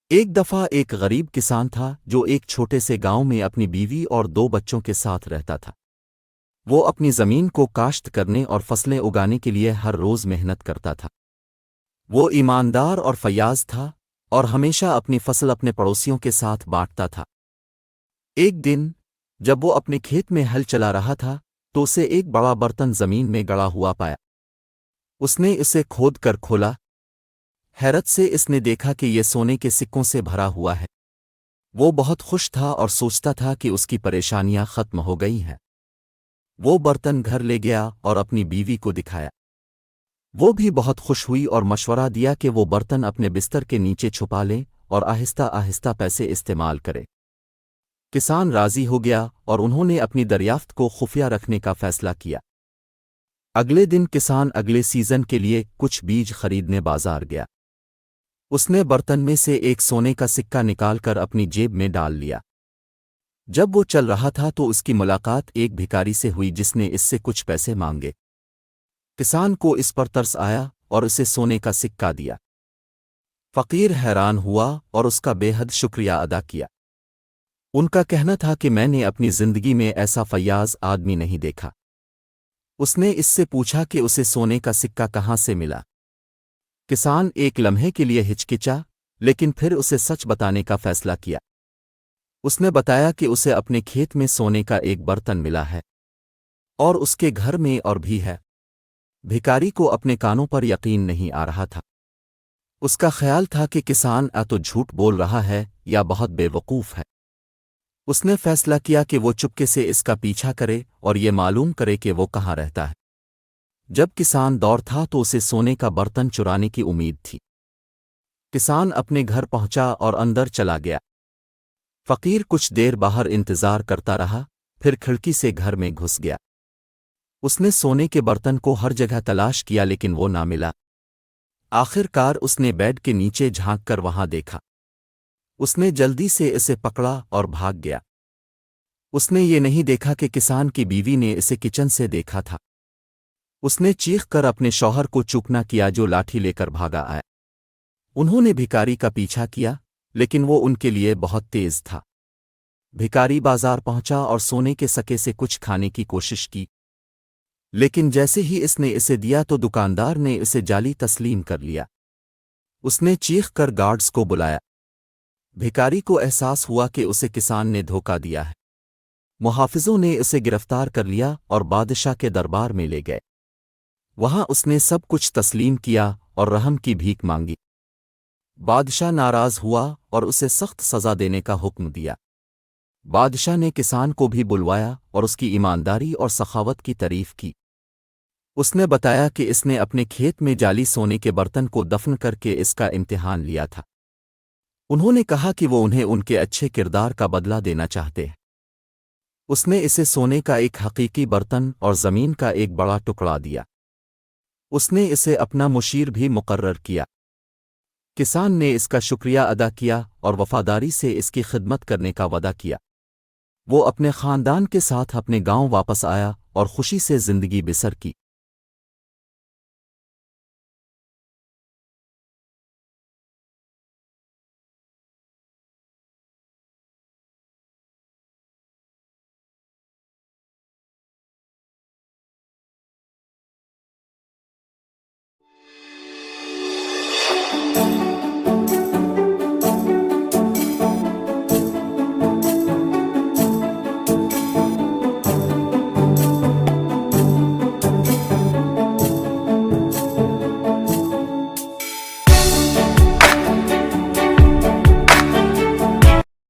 ایک دفعہ ایک غریب کسان تھا جو ایک چھوٹے سے گاؤں میں اپنی بیوی اور دو بچوں کے ساتھ رہتا تھا۔ وہ اپنی زمین کو کاشت کرنے اور فصلیں اگانے کے لیے ہر روز محنت کرتا تھا۔ وہ ایماندار اور فیاض تھا اور ہمیشہ اپنی فصل اپنے پڑوسیوں کے ساتھ بانٹتا تھا۔ ایک دن جب وہ اپنے کھیت میں ہل چلا رہا تھا تو اسے ایک بڑا برتن زمین میں گڑا ہوا پایا۔ اس نے اسے کھود کر کھولا۔ حیرت سے اس نے دیکھا کہ یہ سونے کے سکوں سے بھرا ہوا ہے۔ وہ بہت خوش تھا اور سوچتا تھا کہ اس کی پریشانیاں ختم ہو گئی ہیں۔ وہ برتن گھر لے گیا اور اپنی بیوی کو دکھایا۔ وہ بھی بہت خوش ہوئی اور مشورہ دیا کہ وہ برتن اپنے بستر کے نیچے چھپا لیں اور آہستہ آہستہ پیسے استعمال کرے۔ کسان راضی ہو گیا اور انہوں نے اپنی دریافت کو خفیہ رکھنے کا فیصلہ کیا۔ اگلے دن کسان اگلے سیزن کے لیے کچھ بیج خریدنے بازار گیا۔ اس نے برتن میں سے ایک سونے کا سکہ نکال کر اپنی جیب میں ڈال لیا۔ جب وہ چل رہا تھا تو اس کی ملاقات ایک بھکاری سے ہوئی جس نے اس سے کچھ پیسے مانگے۔ کسان کو اس پر ترس آیا اور اسے سونے کا سکہ دیا۔ فقیر حیران ہوا اور اس کا بے حد شکریہ ادا کیا۔ ان کا کہنا تھا کہ میں نے اپنی زندگی میں ایسا فیاض آدمی نہیں دیکھا۔ اس نے اس سے پوچھا کہ اسے سونے کا سکہ کہاں سے ملا۔ کسان ایک لمحے کے لیے ہچکچا لیکن پھر اسے سچ بتانے کا فیصلہ کیا۔ اس نے بتایا کہ اسے اپنے کھیت میں سونے کا ایک برتن ملا ہے اور اس کے گھر میں اور بھی ہے۔ بھکاری کو اپنے کانوں پر یقین نہیں آ رہا تھا۔ اس کا خیال تھا کہ کسان تو جھوٹ بول رہا ہے یا بہت بے وقوف ہے۔ اس نے فیصلہ کیا کہ وہ چپکے سے اس کا پیچھا کرے اور یہ معلوم کرے کہ وہ کہاں رہتا ہے۔ جب کسان دور تھا تو اسے سونے کا برتن چرانے کی امید تھی۔ کسان اپنے گھر پہنچا اور اندر چلا گیا۔ فقیر کچھ دیر باہر انتظار کرتا رہا، پھر کھڑکی سے گھر میں گھس گیا۔ اس نے سونے کے برتن کو ہر جگہ تلاش کیا لیکن وہ نہ ملا۔ آخر کار اس نے بیڈ کے نیچے جھانک کر وہاں دیکھا۔ اس نے جلدی سے اسے پکڑا اور بھاگ گیا۔ اس نے یہ نہیں دیکھا کہ کسان کی بیوی نے اسے کچن سے دیکھا تھا۔ اس نے چیخ کر اپنے شوہر کو چوپنا کیا جو لاٹھی لے کر بھاگا آیا۔ انہوں نے بھکاری کا پیچھا کیا لیکن وہ ان کے لیے بہت تیز تھا۔ بھکاری بازار پہنچا اور سونے کے سکے سے کچھ کھانے کی کوشش کی، لیکن جیسے ہی اس نے اسے دیا تو دکاندار نے اسے جعلی تسلیم کر لیا۔ اس نے چیخ کر گارڈز کو بلایا۔ بھکاری کو احساس ہوا کہ اسے کسان نے دھوکہ دیا ہے۔ محافظوں نے اسے گرفتار کر لیا اور بادشاہ کے دربار میں لے گئے۔ وہاں اس نے سب کچھ تسلیم کیا اور رحم کی بھیک مانگی۔ بادشاہ ناراض ہوا اور اسے سخت سزا دینے کا حکم دیا۔ بادشاہ نے کسان کو بھی بلوایا اور اس کی ایمانداری اور سخاوت کی تعریف کی۔ اس نے بتایا کہ اس نے اپنے کھیت میں جعلی سونے کے برتن کو دفن کر کے اس کا امتحان لیا تھا۔ انہوں نے کہا کہ وہ انہیں ان کے اچھے کردار کا بدلہ دینا چاہتے ہیں۔ اس نے اسے سونے کا ایک حقیقی برتن اور زمین کا ایک بڑا ٹکڑا دیا۔ اس نے اسے اپنا مشیر بھی مقرر کیا۔ کسان نے اس کا شکریہ ادا کیا اور وفاداری سے اس کی خدمت کرنے کا وعدہ کیا۔ وہ اپنے خاندان کے ساتھ اپنے گاؤں واپس آیا اور خوشی سے زندگی بسر کی۔